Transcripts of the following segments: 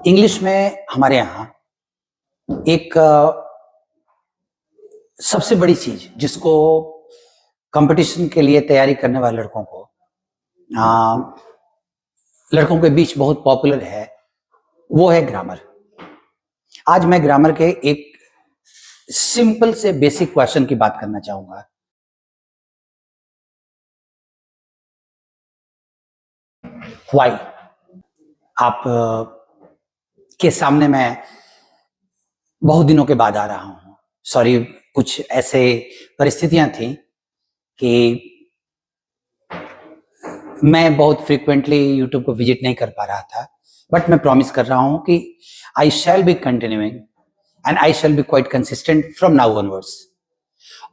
English में हमारे यहाँ एक सबसे बड़ी चीज जिसको कंपटीशन के लिए तैयारी करने वाले लड़कों के बीच बहुत पॉपुलर है, वो है ग्रामर। आज मैं ग्रामर के एक सिंपल से बेसिक क्वेश्चन की बात करना चाहूंगा। व्हाई आप के सामने मैं बहुत दिनों के बाद आ रहा हूं। सॉरी, कुछ ऐसे परिस्थितियां थी कि मैं बहुत फ्रीक्वेंटली यूट्यूब को विजिट नहीं कर पा रहा था, बट मैं प्रॉमिस कर रहा हूं कि I shall be continuing and I shall be quite consistent from now onwards.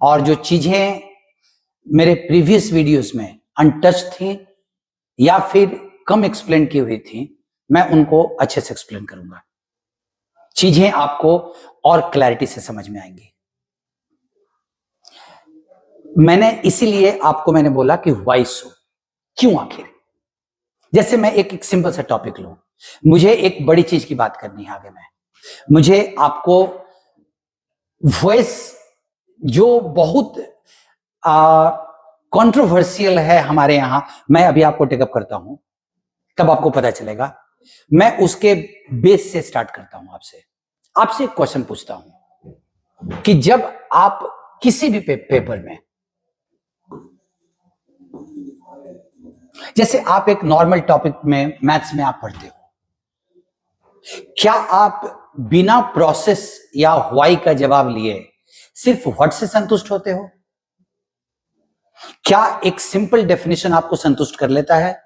और जो चीजें मेरे प्रीवियस वीडियोस में अनटच थी या फिर कम एक्सप्लेन की हुई थी, मैं उनको अच्छे से एक्सप्लेन करूंगा। चीजें आपको और क्लैरिटी से समझ में आएंगी। मैंने इसीलिए मैंने बोला कि व्हाई सो, क्यों आखिर। जैसे मैं एक सिंपल सा टॉपिक लूं, मुझे एक बड़ी चीज की बात करनी है आगे में। मुझे आपको वॉइस जो बहुत कंट्रोवर्शियल है हमारे यहां, मैं अभी आपको टेकअप करता हूं, तब आपको पता चलेगा। मैं उसके बेस से स्टार्ट करता हूं। आपसे एक क्वेश्चन पूछता हूं कि जब आप किसी भी पेपर में, जैसे आप एक नॉर्मल टॉपिक में मैथ्स में आप पढ़ते हो, क्या आप बिना प्रोसेस या व्हाई का जवाब लिए सिर्फ व्हाट से संतुष्ट होते हो? क्या एक सिंपल डेफिनेशन आपको संतुष्ट कर लेता है,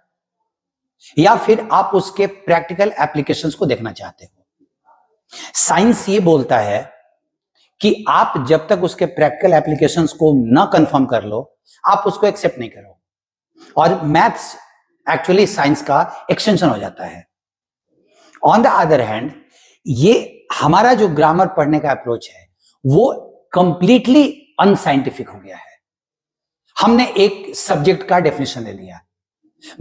या फिर आप उसके प्रैक्टिकल एप्लीकेशंस को देखना चाहते हो? साइंस ये बोलता है कि आप जब तक उसके प्रैक्टिकल एप्लीकेशंस को ना कंफर्म कर लो, आप उसको एक्सेप्ट नहीं करो। और मैथ्स एक्चुअली साइंस का एक्सटेंशन हो जाता है। ऑन द अदर हैंड, ये हमारा जो ग्रामर पढ़ने का अप्रोच है वो कंप्लीटली अनसाइंटिफिक हो गया है। हमने एक सब्जेक्ट का डेफिनेशन ले लिया,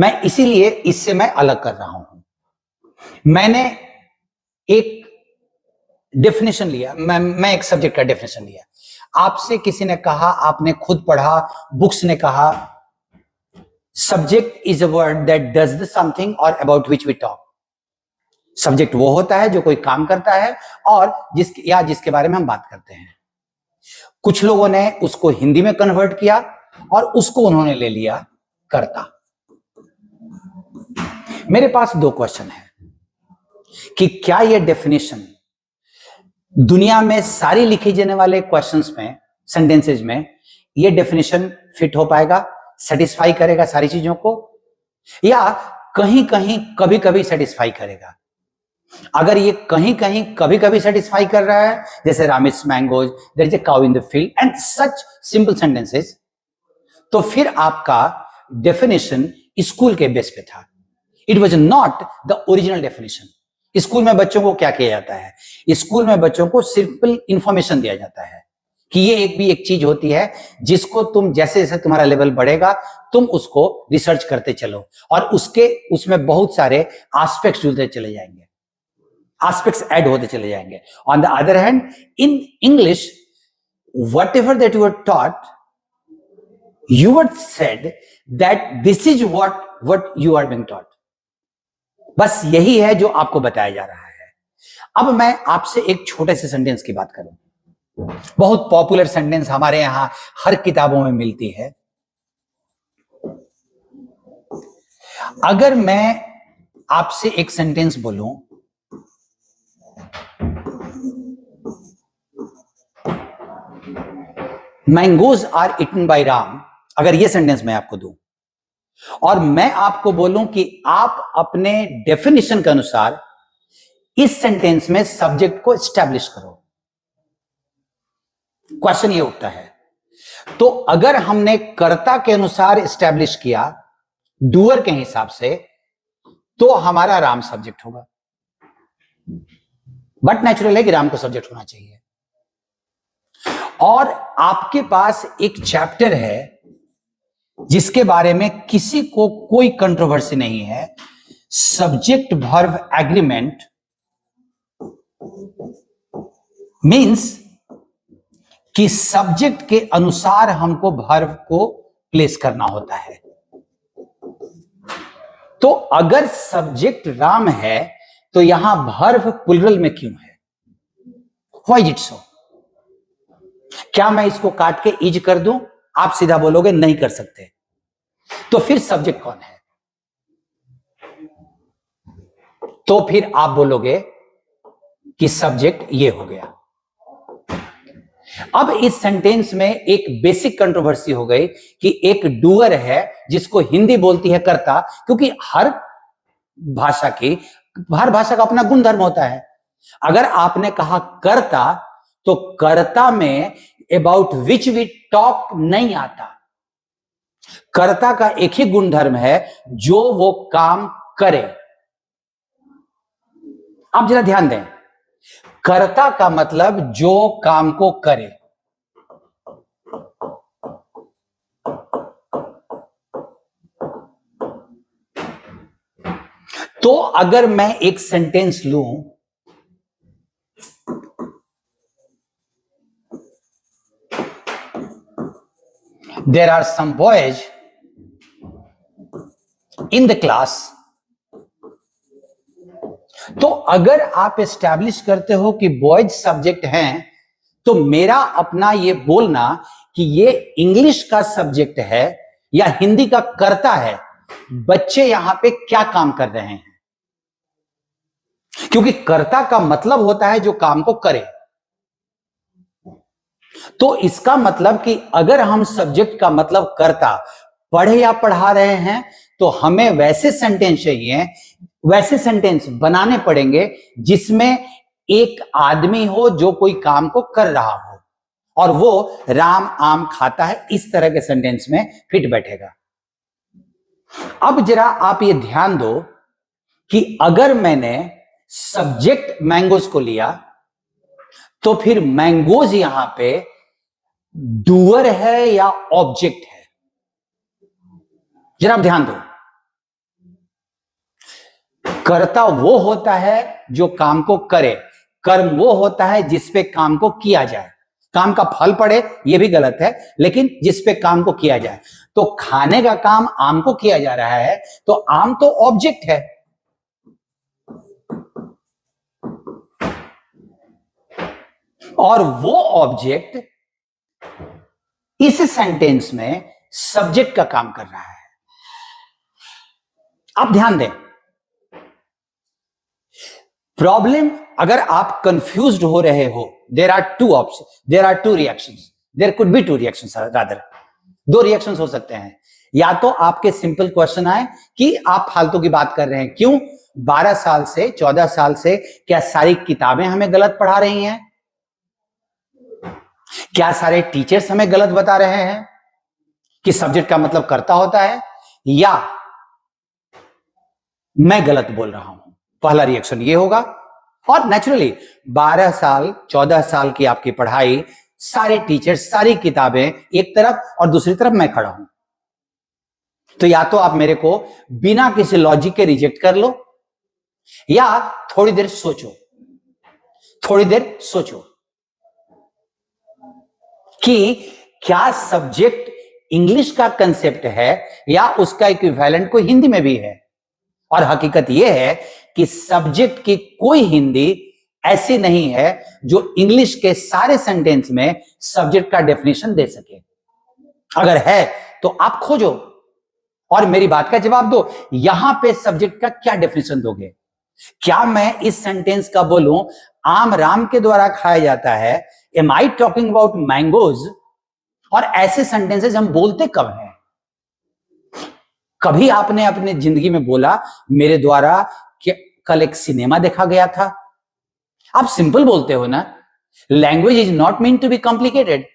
मैं इसीलिए इससे मैं अलग कर रहा हूं। मैंने एक डेफिनेशन लिया, मैं एक सब्जेक्ट का डेफिनेशन लिया। आपसे किसी ने कहा, आपने खुद पढ़ा, बुक्स ने कहा, subject is a word that does the something और about which we talk. Subject वो होता है जो कोई काम करता है और जिसके बारे में हम बात करते हैं। कुछ लोगों ने उसको हिंदी में कन्वर्ट किया और उसको उन्होंने ले लिया कर्ता। मेरे पास दो क्वेश्चन है कि क्या यह डेफिनेशन दुनिया में सारी लिखे जाने वाले क्वेश्चंस में, सेंटेंसेज में, यह डेफिनेशन फिट हो पाएगा, सेटिस्फाई करेगा सारी चीजों को, या कहीं कहीं कभी कभी सेटिस्फाई करेगा? अगर ये कहीं कहीं कभी कभी सेटिस्फाई कर रहा है, जैसे Ram is mangoes, there is a cow in the field and such simple sentences, तो फिर आपका डेफिनेशन स्कूल के बेस पे था। It was not the original definition. School में बच्चों को क्या किया जाता है? स्कूल में बच्चों को सिंपल इंफॉर्मेशन दिया जाता है कि ये एक चीज होती है जिसको तुम जैसे जैसे तुम्हारा लेवल बढ़ेगा तुम उसको रिसर्च करते चलो, और उसमें बहुत सारे एस्पेक्ट्स जुड़ते चले जाएंगे, एस्पेक्ट्स ऐड होते चले जाएंगे। On the other hand, in English, whatever that you are taught, you were said that this is what you are being taught। बस यही है जो आपको बताया जा रहा है। अब मैं आपसे एक छोटे से सेंटेंस की बात करूं, बहुत पॉपुलर सेंटेंस हमारे यहां हर किताबों में मिलती है। अगर मैं आपसे एक सेंटेंस बोलूं, mangoes are eaten by Ram, अगर ये सेंटेंस मैं आपको दूं और मैं आपको बोलूं कि आप अपने डेफिनेशन के अनुसार इस सेंटेंस में सब्जेक्ट को एस्टैब्लिश करो, क्वेश्चन ये उठता है। तो अगर हमने कर्ता के अनुसार एस्टैब्लिश किया, डूअर के हिसाब से, तो हमारा राम सब्जेक्ट होगा। बट नेचुरल है कि राम को सब्जेक्ट होना चाहिए। और आपके पास एक चैप्टर है जिसके बारे में किसी को कोई कंट्रोवर्सी नहीं है, सब्जेक्ट वर्ब एग्रीमेंट मीन्स कि सब्जेक्ट के अनुसार हमको वर्ब को प्लेस करना होता है। तो अगर सब्जेक्ट राम है तो यहां वर्ब प्लुरल में क्यों है? Why it so? क्या मैं इसको काट के इज कर दूं? आप सीधा बोलोगे नहीं कर सकते। तो फिर सब्जेक्ट कौन है? तो फिर आप बोलोगे कि सब्जेक्ट ये हो गया। अब इस सेंटेंस में एक बेसिक कंट्रोवर्सी हो गई कि एक डूअर है जिसको हिंदी बोलती है कर्ता, क्योंकि हर भाषा का अपना गुणधर्म होता है। अगर आपने कहा कर्ता, तो कर्ता में अबाउट विच वी टॉक नहीं आता। कर्ता का एक ही गुणधर्म है, जो वो काम करे। आप जरा ध्यान दें, कर्ता का मतलब जो काम को करे। तो अगर मैं एक सेंटेंस लूं, there are some boys in the class, तो अगर आप एस्टैब्लिश करते हो कि बॉयज सब्जेक्ट हैं, तो मेरा अपना ये बोलना कि ये इंग्लिश का सब्जेक्ट है या हिंदी का कर्ता है, बच्चे यहां पे क्या काम कर रहे हैं, क्योंकि कर्ता का मतलब होता है जो काम को करे। तो इसका मतलब कि अगर हम सब्जेक्ट का मतलब कर्ता पढ़े या पढ़ा रहे हैं, तो हमें वैसे सेंटेंस चाहिए, वैसे सेंटेंस बनाने पड़ेंगे जिसमें एक आदमी हो जो कोई काम को कर रहा हो, और वो राम आम खाता है, इस तरह के सेंटेंस में फिट बैठेगा। अब जरा आप ये ध्यान दो कि अगर मैंने सब्जेक्ट मैंगोज को लिया, तो फिर मैंगोज यहां पे डूअर है या ऑब्जेक्ट है? जरा आप ध्यान दो। कर्ता वो होता है जो काम को करे, कर्म वो होता है जिसपे काम को किया जाए। काम का फल पड़े ये भी गलत है, लेकिन जिसपे काम को किया जाए। तो खाने का काम आम को किया जा रहा है, तो आम तो ऑब्जेक्ट है। और वो ऑब्जेक्ट इस सेंटेंस में सब्जेक्ट का काम कर रहा है। आप ध्यान दें, प्रॉब्लम, अगर आप कंफ्यूज्ड हो रहे हो, there are two option, there are two reactions, there could be two reactions, rather दो रिएक्शंस हो सकते हैं। या तो आपके सिंपल क्वेश्चन आए कि आप फालतू की बात कर रहे हैं, क्यों 12 साल से 14 साल से क्या सारी किताबें हमें गलत पढ़ा रही हैं? क्या सारे टीचर्स हमें गलत बता रहे हैं कि सब्जेक्ट का मतलब कर्ता होता है, या मैं गलत बोल रहा हूं? पहला रिएक्शन ये होगा। और नेचुरली 12 साल 14 साल की आपकी पढ़ाई, सारे टीचर्स, सारी किताबें एक तरफ और दूसरी तरफ मैं खड़ा हूं, तो या तो आप मेरे को बिना किसी लॉजिक के रिजेक्ट कर लो, या थोड़ी देर सोचो, थोड़ी देर सोचो कि क्या सब्जेक्ट इंग्लिश का कंसेप्ट है या उसका इक्विवेलेंट कोई हिंदी में भी है। और हकीकत यह है कि सब्जेक्ट की कोई हिंदी ऐसी नहीं है जो इंग्लिश के सारे सेंटेंस में सब्जेक्ट का डेफिनेशन दे सके। अगर है तो आप खोजो और मेरी बात का जवाब दो। यहां पे सब्जेक्ट का क्या डेफिनेशन दोगे? क्या मैं इस सेंटेंस का बोलूं आम राम के द्वारा खाया जाता है? Am I talking about mangoes? और ऐसे सेंटेंसेस हम बोलते कब हैं? कभी आपने अपने जिंदगी में बोला मेरे द्वारा कि कल एक सिनेमा देखा गया था? आप सिंपल बोलते हो ना। Language is not mean to be complicated,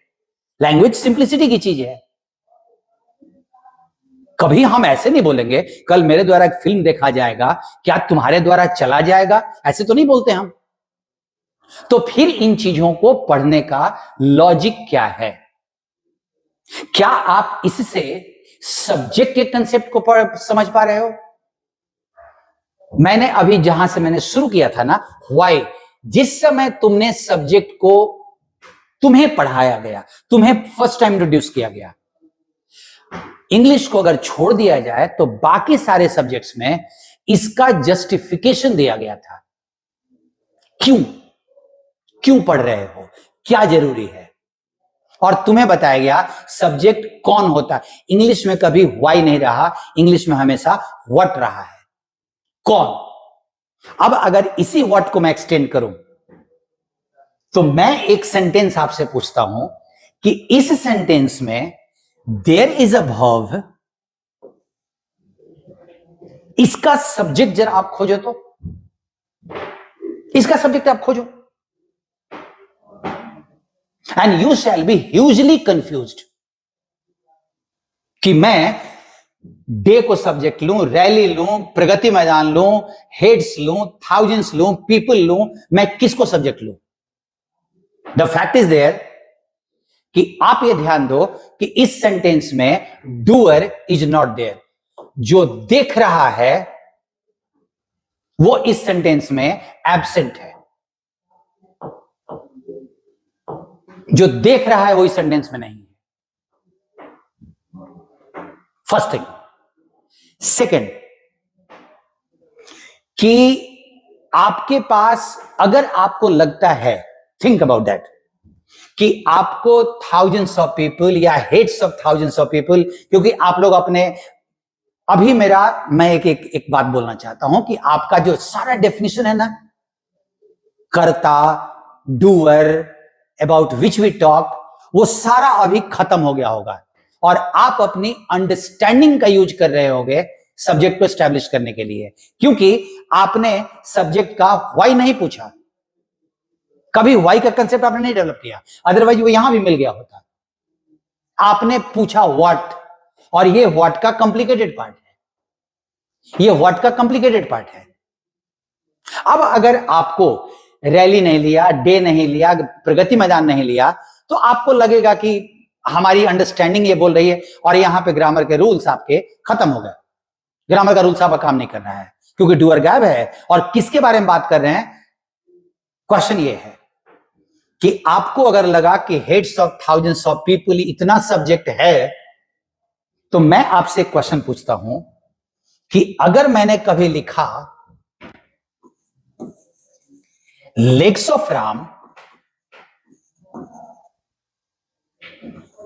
language simplicity की चीज है। कभी हम ऐसे नहीं बोलेंगे कल मेरे द्वारा एक फिल्म देखा जाएगा, क्या तुम्हारे द्वारा चला जाएगा? ऐसे तो नहीं बोलते हम। तो फिर इन चीजों को पढ़ने का लॉजिक क्या है? क्या आप इससे सब्जेक्ट के कंसेप्ट को समझ पा रहे हो? मैंने अभी जहां से मैंने शुरू किया था ना, व्हाई जिस समय तुमने सब्जेक्ट को तुम्हें पढ़ाया गया, तुम्हें फर्स्ट टाइम इंट्रोड्यूस किया गया, इंग्लिश को अगर छोड़ दिया जाए तो बाकी सारे सब्जेक्ट्स में इसका जस्टिफिकेशन दिया गया था। क्यों क्यों पढ़ रहे हो, क्या जरूरी है, और तुम्हें बताया गया सब्जेक्ट कौन होता है। इंग्लिश में कभी व्हाई नहीं रहा, इंग्लिश में हमेशा व्हाट रहा है, कौन। अब अगर इसी व्हाट को मैं एक्सटेंड करूं तो मैं एक सेंटेंस आपसे पूछता हूं कि इस सेंटेंस में देयर इज अ वर्ब, इसका सब्जेक्ट जरा आप खोजो, तो इसका सब्जेक्ट आप खोजो, and you shall be hugely confused कि मैं डे को सब्जेक्ट लूं, रैली लूं, प्रगति मैदान लूं, हेड्स लूं, थाउजेंड्स लूं, पीपल लूं, मैं किसको सब्जेक्ट लूं। द फैक्ट इज देयर कि आप ये ध्यान दो कि इस सेंटेंस में डूअर इज नॉट देयर। जो देख रहा है वो इस सेंटेंस में एब्सेंट है, जो देख रहा है वो इस सेंटेंस में नहीं है। First thing. सेकंड, कि आपके पास अगर आपको लगता है, थिंक अबाउट दैट, कि आपको थाउजेंड्स ऑफ पीपल या heads of thousands of people, क्योंकि आप लोग अपने अभी मैं एक बात बोलना चाहता हूं कि आपका जो सारा डेफिनेशन है ना, कर्ता, doer, about which we talk, वो सारा अभी खत्म हो गया होगा और आप अपनी अंडरस्टैंडिंग का यूज कर रहे होगे सब्जेक्ट को एस्टैब्लिश करने के लिए, क्योंकि आपने सब्जेक्ट का व्हाई नहीं पूछा, कभी व्हाई का कंसेप्ट आपने नहीं डेवलप किया, अदरवाइज वो यहां भी मिल गया होता। आपने पूछा व्हाट, और ये व्हाट का कॉम्प्लिकेटेड पार्ट है, ये व्हाट का कॉम्प्लिकेटेड पार्ट है। अब अगर आपको रैली नहीं लिया, डे नहीं लिया, प्रगति मैदान नहीं लिया, तो आपको लगेगा कि हमारी अंडरस्टैंडिंग ये बोल रही है और यहां पे ग्रामर के रूल्स आपके खत्म हो गए, ग्रामर का रूल्स आपका काम नहीं कर रहा है क्योंकि डूअर गायब है। और किसके बारे में बात कर रहे हैं, क्वेश्चन ये है कि आपको अगर लगा कि heads of thousands of people इतना सब्जेक्ट है, तो मैं आपसे क्वेश्चन पूछता हूं कि अगर मैंने कभी लिखा लेग्स ऑफ राम,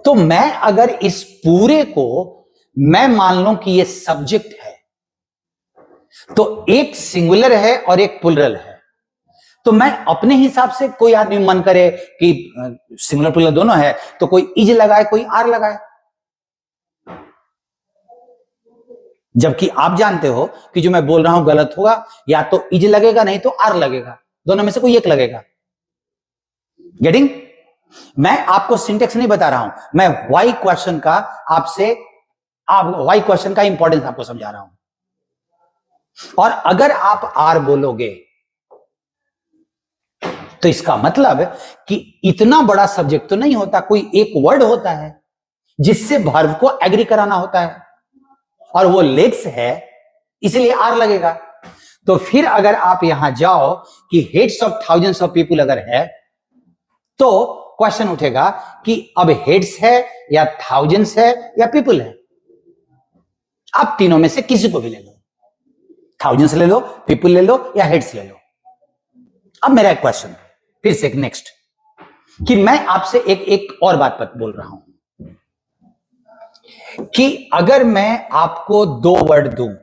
तो मैं अगर इस पूरे को मैं मान लूं कि ये सब्जेक्ट है, तो एक सिंगुलर है और एक प्लुरल है, तो मैं अपने हिसाब से, कोई आदमी मन करे कि सिंगुलर प्लुरल दोनों है तो कोई इज लगाए, कोई आर लगाए, जबकि आप जानते हो कि जो मैं बोल रहा हूं गलत होगा, या तो इज लगेगा नहीं तो आर लगेगा, दोनों में से कोई एक लगेगा। गेटिंग? मैं आपको सिंटेक्स नहीं बता रहा हूं, मैं व्हाई क्वेश्चन का आपसे, व्हाई क्वेश्चन का इंपॉर्टेंस आपको समझा रहा हूं। और अगर आप आर बोलोगे तो इसका मतलब कि इतना बड़ा सब्जेक्ट तो नहीं होता, कोई एक वर्ड होता है जिससे वर्ब को एग्री कराना होता है, और वो लेग्स है, इसलिए आर लगेगा। तो फिर अगर आप यहां जाओ कि heads of thousands of people अगर है, तो क्वेश्चन उठेगा कि अब हेड्स है या थाउजेंड्स है या पीपल है। आप तीनों में से किसी को भी ले लो, थाउजेंड्स ले लो, पीपल ले लो या हेड्स ले लो। अब मेरा एक क्वेश्चन फिर से, एक नेक्स्ट, कि मैं आपसे एक और बात बोल रहा हूं कि अगर मैं आपको दो वर्ड दूं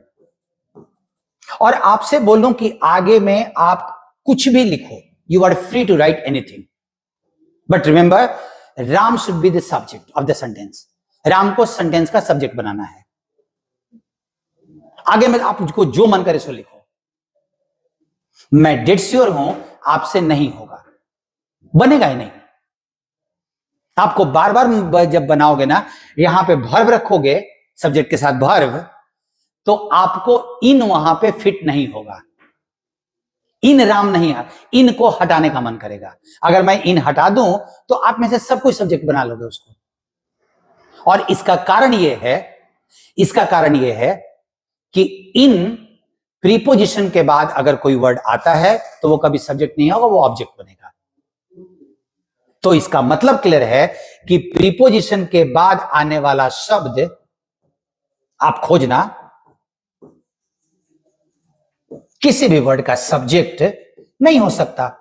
और आपसे बोलूं कि आगे में आप कुछ भी लिखो, you are free to write anything, but remember Ram should be the subject of the sentence. Ram को सेंटेंस का सब्जेक्ट बनाना है, आगे में आप मुझको जो मन करे सो लिखो। मैं डेड श्योर हूं आपसे नहीं होगा, बनेगा ही नहीं। आपको बार बार जब बनाओगे ना, यहां पे वर्ब रखोगे सब्जेक्ट के साथ वर्ब, तो आपको इन वहां पे फिट नहीं होगा, इन राम नहीं है, इन को हटाने का मन करेगा। अगर मैं इन हटा दूं तो आप में से सब कुछ सब्जेक्ट बना लोगे उसको। और इसका कारण यह है कि इन प्रीपोजिशन के बाद अगर कोई वर्ड आता है तो वो कभी सब्जेक्ट नहीं होगा, वो ऑब्जेक्ट बनेगा। तो इसका मतलब क्लियर है कि प्रीपोजिशन के बाद आने वाला शब्द आप खोजना, किसी भी वर्ड का सब्जेक्ट नहीं हो सकता।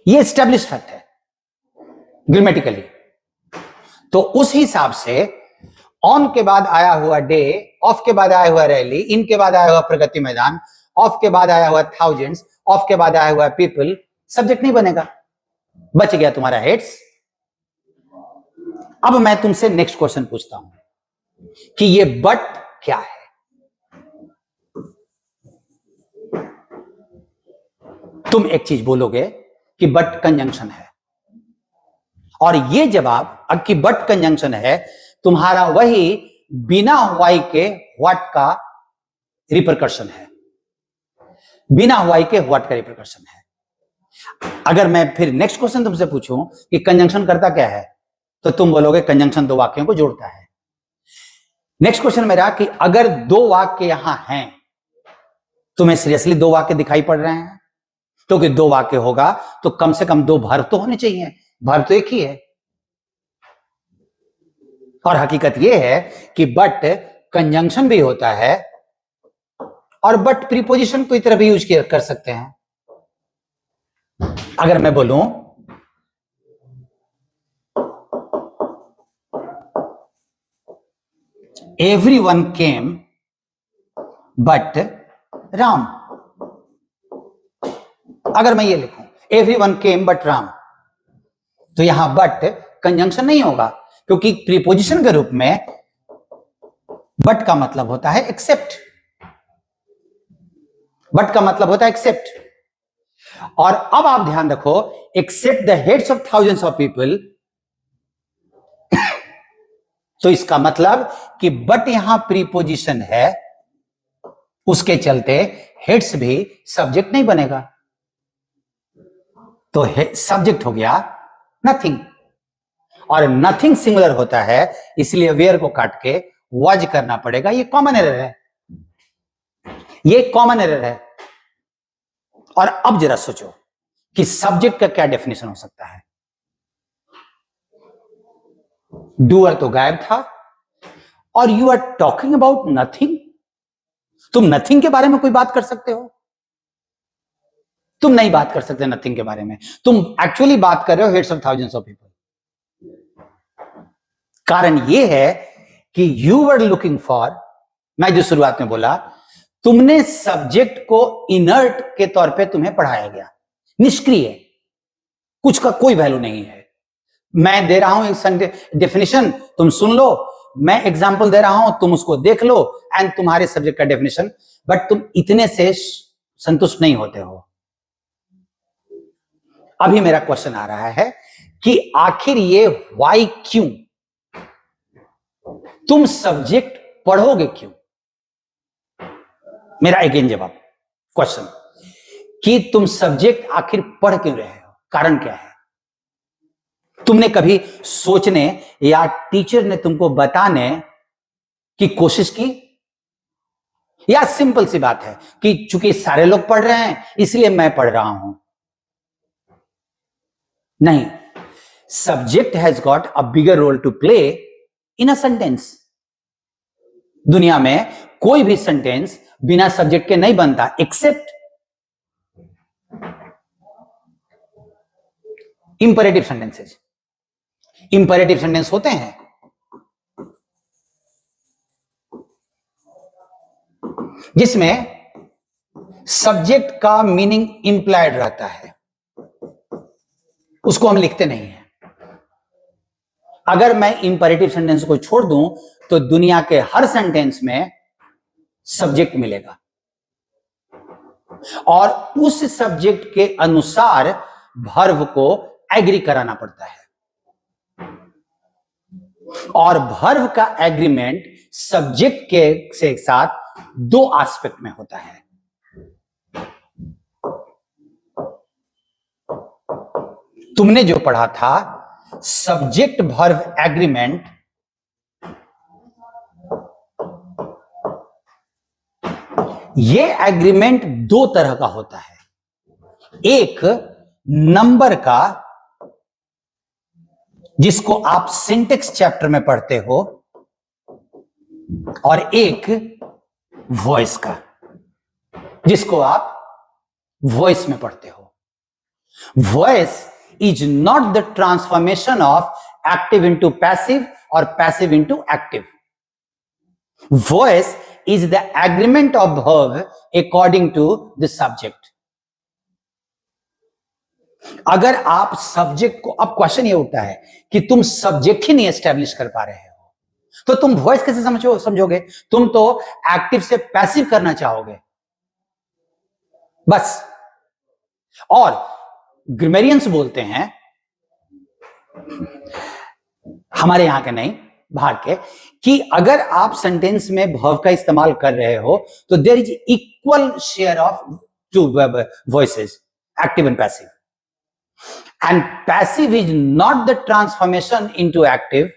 ये एस्टेब्लिश फैक्ट है ग्रामेटिकली। तो उस हिसाब से ऑन के बाद आया हुआ डे, ऑफ के बाद आया हुआ रैली, इन के बाद आया हुआ प्रगति मैदान, ऑफ के बाद आया हुआ थाउजेंड्स, ऑफ के बाद आया हुआ पीपल, सब्जेक्ट नहीं बनेगा। बच गया तुम्हारा हेड्स। अब मैं तुमसे नेक्स्ट क्वेश्चन पूछता हूं कि ये बट क्या है। तुम एक चीज बोलोगे कि बट कंजंक्शन है, और ये जवाब कि बट कंजंक्शन है तुम्हारा वही बिना वाई के व्हाट का रिपरकशन है। बिना वाई के व्हाट का रिपरकशन है। अगर मैं फिर नेक्स्ट क्वेश्चन तुमसे पूछूं कि कंजंक्शन करता क्या है, तो तुम बोलोगे कंजंक्शन दो वाक्यों को जोड़ता है। नेक्स्ट क्वेश्चन मेरा कि अगर दो वाक्य यहां हैं, तुम्हें सीरियसली दो वाक्य दिखाई पड़ रहे हैं? क्योंकि दो वाक्य होगा तो कम से कम दो वर्ब तो होने चाहिए, वर्ब तो एक ही है। और हकीकत यह है कि बट कंजंक्शन भी होता है और बट प्रीपोजिशन की तरह भी यूज कर सकते हैं। अगर मैं बोलूं एवरीवन केम बट राम, अगर मैं ये लिखूं एवरीवन केम बट राम, तो यहां बट कंजंक्शन नहीं होगा, क्योंकि प्रीपोजिशन के रूप में बट का मतलब होता है एक्सेप्ट। बट का मतलब होता है एक्सेप्ट। और अब आप ध्यान रखो, except the heads of thousands of people, तो इसका मतलब कि बट यहां प्रीपोजिशन है, उसके चलते हेड्स भी सब्जेक्ट नहीं बनेगा। तो सब्जेक्ट हो गया नथिंग, और नथिंग सिंगुलर होता है, इसलिए वेयर को काट के वाज करना पड़ेगा। ये कॉमन एरर है, ये कॉमन एरर है। और अब जरा सोचो कि सब्जेक्ट का क्या डेफिनेशन हो सकता है। डूअर तो गायब था, और you are talking about nothing. तुम नथिंग के बारे में कोई बात कर सकते हो? तुम नहीं बात कर सकते नथिंग के बारे में, तुम एक्चुअली बात कर रहे हो heads of thousands of people. कारण यह है कि यू वर लुकिंग फॉर, मैं जो शुरुआत में बोला, तुमने सब्जेक्ट को इनर्ट के तौर पे तुम्हें पढ़ाया गया, निष्क्रिय, कुछ का कोई वैल्यू नहीं है। मैं दे रहा हूं एक डेफिनेशन, तुम सुन लो, मैं एग्जांपल दे रहा हूं, तुम उसको देख लो, एंड तुम्हारे सब्जेक्ट का डेफिनेशन। बट तुम इतने से संतुष्ट नहीं होते हो। अभी मेरा क्वेश्चन आ रहा है कि आखिर ये वाई क्यों? तुम सब्जेक्ट पढ़ोगे क्यों? मेरा अगेन जवाब क्वेश्चन कि तुम सब्जेक्ट आखिर पढ़ क्यों रहे हो, कारण क्या है? तुमने कभी सोचने या टीचर ने तुमको बताने की कोशिश की? या सिंपल सी बात है कि चूंकि सारे लोग पढ़ रहे हैं इसलिए मैं पढ़ रहा हूं? नहीं, subject has got a bigger role to play in a sentence. दुनिया में कोई भी सेंटेंस बिना सब्जेक्ट के नहीं बनता, except imperative sentences. Imperative sentence होते हैं जिसमें सब्जेक्ट का मीनिंग इंप्लाइड रहता है, उसको हम लिखते नहीं हैं। अगर मैं इंपरेटिव सेंटेंस को छोड़ दूं तो दुनिया के हर सेंटेंस में सब्जेक्ट मिलेगा, और उस सब्जेक्ट के अनुसार वर्ब को एग्री कराना पड़ता है, और वर्ब का एग्रीमेंट सब्जेक्ट के से साथ दो एस्पेक्ट में होता है। तुमने जो पढ़ा था सब्जेक्ट वर्ब एग्रीमेंट, ये एग्रीमेंट दो तरह का होता है, एक नंबर का जिसको आप सिंटेक्स चैप्टर में पढ़ते हो, और एक वॉइस का जिसको आप वॉइस में पढ़ते हो। Voice is not the transformation of active into passive और passive into active. Voice is the agreement of verb according to the subject. अगर आप सब्जेक्ट को, अब क्वेश्चन ये उठता है कि तुम सब्जेक्ट ही नहीं एस्टेब्लिश कर पा रहे हो तो तुम वॉइस कैसे समझोगे? तुम तो एक्टिव से पैसिव करना चाहोगे बस। और ग्रामरियंस बोलते हैं, हमारे यहां के नहीं बाहर के, कि अगर आप सेंटेंस में वर्ब का इस्तेमाल कर रहे हो तो there is equal share of two voices, active and passive. And passive is not the transformation into active,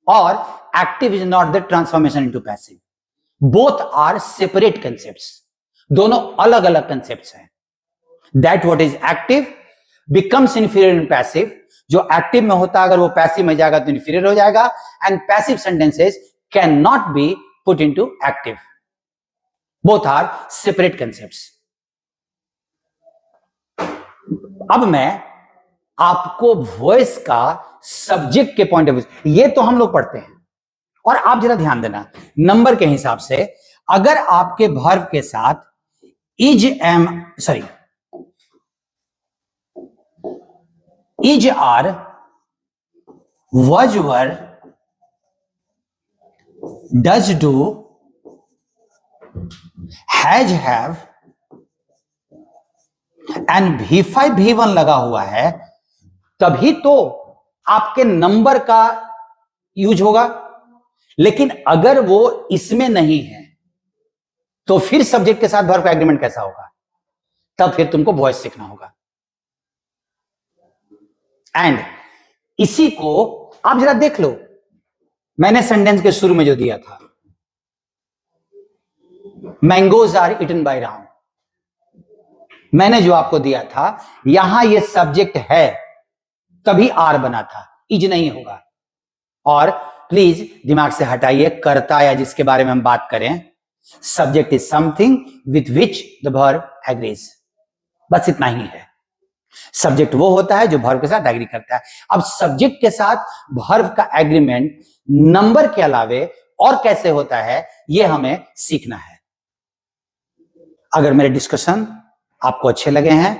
or active is not the transformation into passive. Both are separate concepts. दोनों अलग अलग concepts हैं. That what is active becomes inferior in passive. जो active में होता है अगर वो passive में जाएगा तो inferior हो जाएगा. And passive sentences cannot be put into active. Both are separate concepts. अब मैं आपको वॉइस का सब्जेक्ट के पॉइंट ऑफ व्यू, ये तो हम लोग पढ़ते हैं, और आप जरा ध्यान देना नंबर के हिसाब से, अगर आपके वर्ब के साथ is are was were does do has have and V5 V1 लगा हुआ है, तभी तो आपके नंबर का यूज होगा। लेकिन अगर वो इसमें नहीं है तो फिर सब्जेक्ट के साथ वर्ब का एग्रीमेंट कैसा होगा? तब फिर तुमको वॉइस सीखना होगा। एंड इसी को आप जरा देख लो, मैंने सेंटेंस के शुरू में जो दिया था, mangoes are eaten by Ram, मैंने जो आपको दिया था, यहां ये सब्जेक्ट है तभी आर बना था, इज नहीं होगा। और प्लीज दिमाग से हटाइए कर्ता या जिसके बारे में हम बात करें, subject is something with which the verb agrees, बस इतना ही है। सब्जेक्ट वो होता है जो वर्ब के साथ एग्री करता है। अब सब्जेक्ट के साथ वर्ब का एग्रीमेंट नंबर के अलावे और कैसे होता है, ये हमें सीखना है। अगर मेरे डिस्कशन आपको अच्छे लगे हैं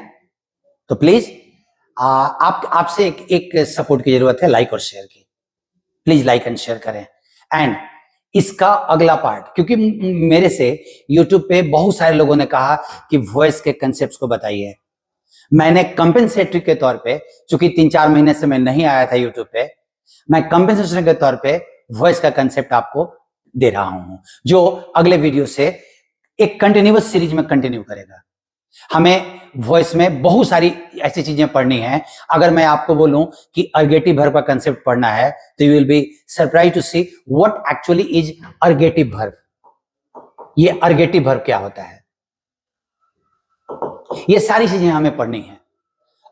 तो प्लीज आपसे एक सपोर्ट की जरूरत है, लाइक और शेयर की। प्लीज लाइक एंड शेयर करें। एंड इसका अगला पार्ट, क्योंकि मेरे से यूट्यूब पे बहुत सारे लोगों ने कहा कि वॉइस के कंसेप्ट्स को बताइए, मैंने कंपेंसेटरी के तौर पे, चूंकि 3-4 महीने से मैं नहीं आया था यूट्यूब पे, मैं कंपेंसेशन के तौर पे वॉइस का कंसेप्ट आपको दे रहा हूं, जो अगले वीडियो से एक कंटिन्यूअस सीरीज में कंटिन्यू करेगा। हमें वॉइस में बहुत सारी ऐसी चीजें पढ़नी है। अगर मैं आपको बोलूं कि अर्गेटिव वर्ब का कंसेप्ट पढ़ना है तो you will be surprise to see what actually is ergative verb. ये अर्गेटिव वर्ब क्या होता है, ये सारी चीजें हमें पढ़नी है।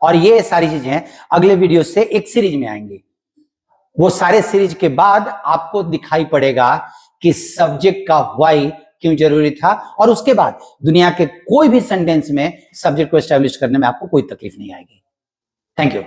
और ये सारी चीजें अगले वीडियो से एक सीरीज में आएंगी। वो सारे सीरीज के बाद आपको दिखाई पड़ेगा कि सब्जेक्ट का व्हाई क्यों जरूरी था, और उसके बाद दुनिया के कोई भी सेंटेंस में सब्जेक्ट को एस्टैब्लिश करने में आपको कोई तकलीफ नहीं आएगी। Thank you.